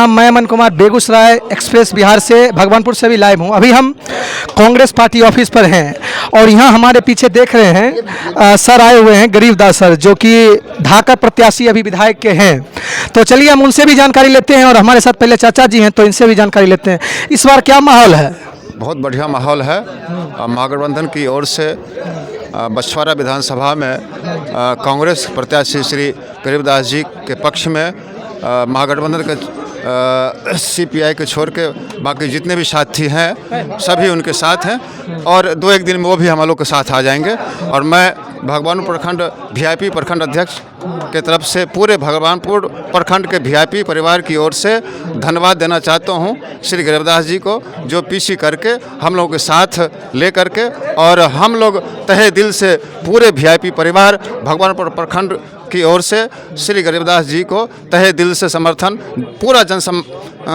मैं अमन कुमार बेगूसराय एक्सप्रेस बिहार से भगवानपुर से भी लाइव हूँ। अभी हम कांग्रेस पार्टी ऑफिस पर हैं और यहाँ हमारे पीछे देख रहे हैं सर आए हुए हैं, गरीबदास सर, जो कि ढाका प्रत्याशी अभी विधायक के हैं। तो चलिए हम उनसे भी जानकारी लेते हैं और हमारे साथ पहले चाचा जी हैं तो इनसे भी जानकारी लेते हैं। इस बार क्या माहौल है? बहुत बढ़िया माहौल है। महागठबंधन की ओर से बछवाड़ा विधानसभा में कांग्रेस प्रत्याशी श्री गरीबदास जी के पक्ष में महागठबंधन के सीपीआई के छोड़ के बाकी जितने भी साथी हैं सभी उनके साथ हैं और 2-1 दिन में वो भी हम लोग के साथ आ जाएंगे। और मैं भगवानपुर प्रखंड वीआईपी प्रखंड अध्यक्ष के तरफ से पूरे भगवानपुर प्रखंड के वीआईपी परिवार की ओर से धन्यवाद देना चाहता हूं श्री गरीबदास जी को, जो पीसी करके हम लोगों के साथ ले करके, और हम लोग तहे दिल से पूरे वीआईपी परिवार भगवानपुर प्रखंड की ओर से श्री गरीबदास जी को तहे दिल से समर्थन पूरा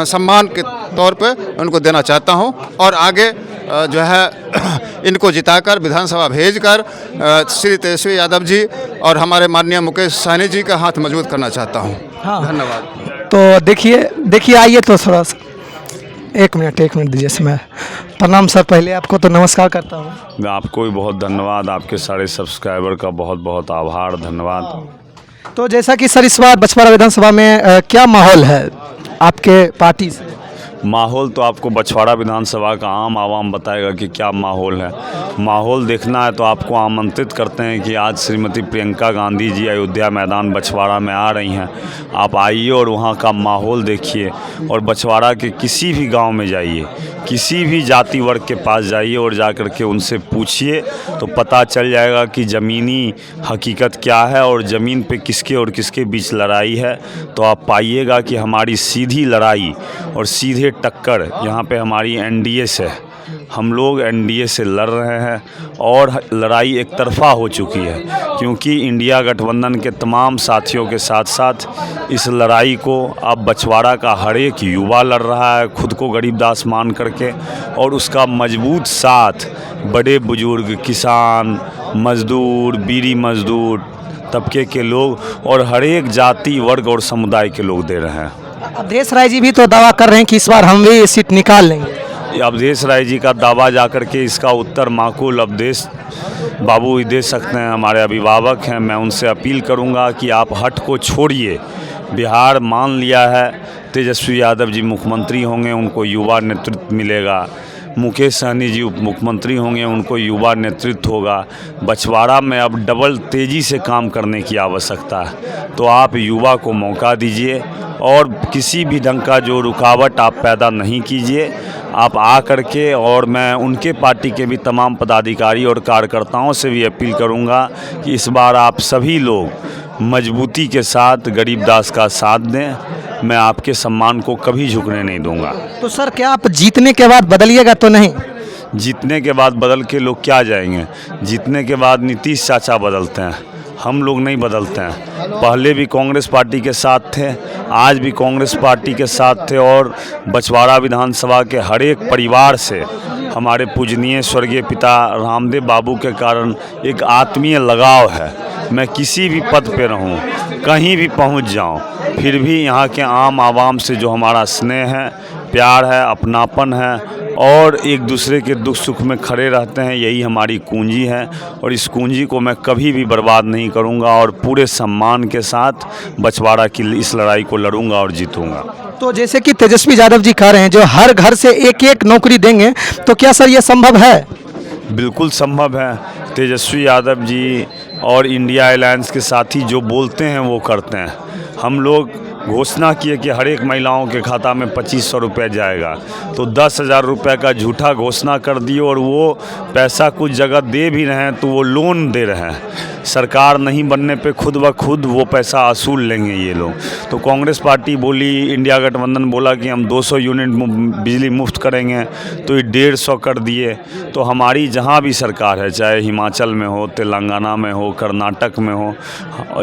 सम्मान के तौर पे उनको देना चाहता हूं और आगे जो है इनको जिताकर विधानसभा भेजकर श्री तेजस्वी यादव जी और हमारे माननीय मुकेश सहनी जी का हाथ मजबूत करना चाहता हूं। हाँ, धन्यवाद। तो देखिए आइए तो थोड़ा सा एक मिनट दीजिए समय। प्रणाम सर, पहले आपको तो नमस्कार करता हूँ। मैं आपको भी बहुत धन्यवाद, आपके सारे सब्सक्राइबर का बहुत बहुत आभार, धन्यवाद। तो जैसा कि सर इस बार बछवाड़ा विधानसभा में क्या माहौल है आपके पार्टी से? माहौल तो आपको बछवाड़ा विधानसभा का आम आवाम बताएगा कि क्या माहौल है। माहौल देखना है तो आपको आमंत्रित करते हैं कि आज श्रीमती प्रियंका गांधी जी अयोध्या मैदान बछवाड़ा में आ रही हैं। आप आइए और वहाँ का माहौल देखिए और बछवाड़ा के किसी भी गांव में जाइए, किसी भी जाति वर्ग के पास जाइए और जाकर के उनसे पूछिए तो पता चल जाएगा कि ज़मीनी हकीकत क्या है और ज़मीन पे किसके और किसके बीच लड़ाई है। तो आप पाइएगा कि हमारी सीधी लड़ाई और सीधे टक्कर यहाँ पे हमारी एनडीए से, हम लोग एनडीए से लड़ रहे हैं और लड़ाई एक तरफा हो चुकी है, क्योंकि इंडिया गठबंधन के तमाम साथियों के साथ साथ इस लड़ाई को अब बछवाड़ा का हर एक युवा लड़ रहा है, खुद को गरीबदास मान करके, और उसका मजबूत साथ बड़े बुजुर्ग, किसान, मजदूर, बीड़ी मजदूर तबके के लोग और हर एक जाति वर्ग और समुदाय के लोग दे रहे हैं। अवधेश राय जी भी तो दावा कर रहे हैं कि इस बार हम भी सीट निकाल लेंगे। अवधेश राय जी का दावा जाकर के इसका उत्तर माकूल अवधेश बाबू ही दे सकते हैं, हमारे अभिभावक हैं। मैं उनसे अपील करूंगा कि आप हट को छोड़िए। बिहार मान लिया है तेजस्वी यादव जी मुख्यमंत्री होंगे, उनको युवा नेतृत्व मिलेगा। मुकेश सहनी जी उप मुख्यमंत्री होंगे, उनको युवा नेतृत्व होगा। बछवाड़ा में अब डबल तेज़ी से काम करने की आवश्यकता है, तो आप युवा को मौका दीजिए और किसी भी ढंग का जो रुकावट आप पैदा नहीं कीजिए। आप आ करके, और मैं उनके पार्टी के भी तमाम पदाधिकारी और कार्यकर्ताओं से भी अपील करूंगा कि इस बार आप सभी लोग मजबूती के साथ गरीबदास का साथ दें। मैं आपके सम्मान को कभी झुकने नहीं दूंगा। तो सर क्या आप जीतने के बाद बदलिएगा तो नहीं? जीतने के बाद बदल के लोग क्या जाएंगे? जीतने के बाद नीतीश चाचा बदलते हैं, हम लोग नहीं बदलते हैं। पहले भी कांग्रेस पार्टी के साथ थे, आज भी कांग्रेस पार्टी के साथ थे, और बछवाड़ा विधानसभा के हर एक परिवार से हमारे पूजनीय स्वर्गीय पिता रामदेव बाबू के कारण एक आत्मीय लगाव है। मैं किसी भी पद पे रहूं, कहीं भी पहुंच जाऊं, फिर भी यहाँ के आम आवाम से जो हमारा स्नेह है, प्यार है, अपनापन है और एक दूसरे के दुख सुख में खड़े रहते हैं, यही हमारी पूंजी है। और इस पूंजी को मैं कभी भी बर्बाद नहीं करूंगा और पूरे सम्मान के साथ बछवाड़ा की इस लड़ाई को लड़ूंगा और जीतूंगा। तो जैसे कि तेजस्वी यादव जी कह रहे हैं जो हर घर से एक एक नौकरी देंगे, तो क्या सर ये संभव है? बिल्कुल संभव है। तेजस्वी यादव जी और इंडिया अलायंस के साथी जो बोलते हैं वो करते हैं। हम लोग घोषणा किए कि हर एक महिलाओं के खाता में 2500 रुपये जाएगा, तो 10,000 रुपये का झूठा घोषणा कर दिए और वो पैसा कुछ जगह दे भी रहे हैं तो वो लोन दे रहे हैं। सरकार नहीं बनने पे खुद ब खुद वो पैसा असूल लेंगे ये लोग। तो कांग्रेस पार्टी बोली, इंडिया गठबंधन बोला कि हम 200 यूनिट बिजली मुफ्त करेंगे, तो ये 150 कर दिए। तो हमारी जहाँ भी सरकार है, चाहे हिमाचल में हो, तेलंगाना में हो, कर्नाटक में हो,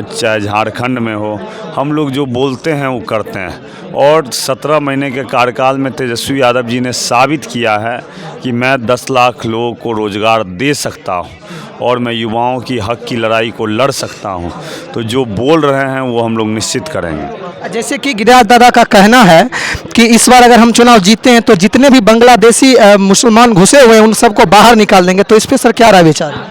चाहे झारखंड में हो, हम लोग जो बोलते हैं वो करते हैं। और 17 महीने के कार्यकाल में तेजस्वी यादव जी ने साबित किया है कि मैं 10 लाख लोगों को रोज़गार दे सकता हूँ और मैं युवाओं की हक की लड़ाई को लड़ सकता हूं। तो जो बोल रहे हैं वो हम लोग निश्चित करेंगे। जैसे कि गिरिराज दादा का कहना है कि इस बार अगर हम चुनाव जीतते हैं तो जितने भी बांग्लादेशी मुसलमान घुसे हुए हैं उन सबको बाहर निकाल देंगे, तो इस पे सर क्या राय विचार है?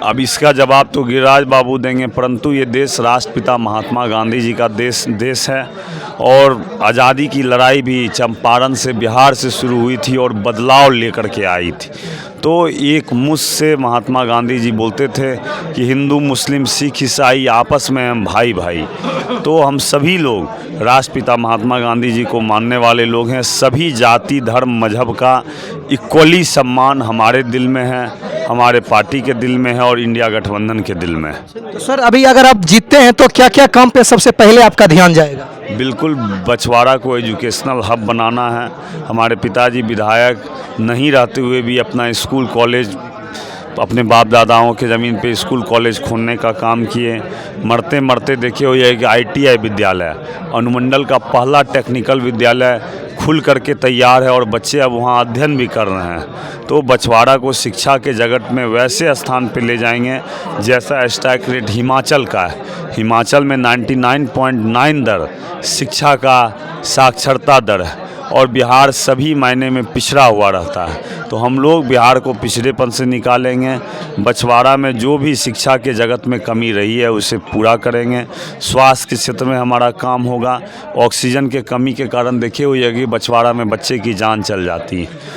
अब इसका जवाब तो गिरिराज बाबू देंगे, परंतु ये देश राष्ट्रपिता महात्मा गांधी जी का देश है और आज़ादी की लड़ाई भी चंपारण से, बिहार से शुरू हुई थी और बदलाव लेकर के आई थी। तो एक मुझसे महात्मा गांधी जी बोलते थे कि हिंदू, मुस्लिम, सिख, ईसाई आपस में हम भाई भाई। तो हम सभी लोग राष्ट्रपिता महात्मा गांधी जी को मानने वाले लोग हैं। सभी जाति, धर्म, मजहब का इक्वली सम्मान हमारे दिल में है, हमारे पार्टी के दिल में है और इंडिया गठबंधन के दिल में है। तो सर अभी अगर आप जीतते हैं तो क्या क्या काम पे सबसे पहले आपका ध्यान जाएगा? बिल्कुल, बछवाड़ा को एजुकेशनल हब बनाना है। हमारे पिताजी विधायक नहीं रहते हुए भी अपना स्कूल कॉलेज, अपने बाप दादाओं के ज़मीन पे स्कूल कॉलेज खोलने का काम किए। मरते मरते देखे हो यह कि ITI विद्यालय, अनुमंडल का पहला टेक्निकल विद्यालय खुल करके तैयार है और बच्चे अब वहाँ अध्ययन भी कर रहे हैं। तो बछवाड़ा को शिक्षा के जगत में वैसे स्थान पे ले जाएंगे जैसा एस्टैक रेट हिमाचल का है। हिमाचल में 99.9 दर शिक्षा का साक्षरता दर है और बिहार सभी मायने में पिछड़ा हुआ रहता है। तो हम लोग बिहार को पिछड़ेपन से निकालेंगे। बछवाड़ा में जो भी शिक्षा के जगत में कमी रही है उसे पूरा करेंगे। स्वास्थ्य के क्षेत्र में हमारा काम होगा। ऑक्सीजन के कमी के कारण देखे हुए है कि बछवाड़ा में बच्चे की जान चल जाती है।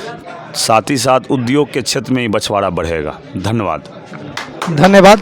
साथ ही साथ उद्योग के क्षेत्र में ही बछवाड़ा बढ़ेगा। धन्यवाद। धन्यवाद।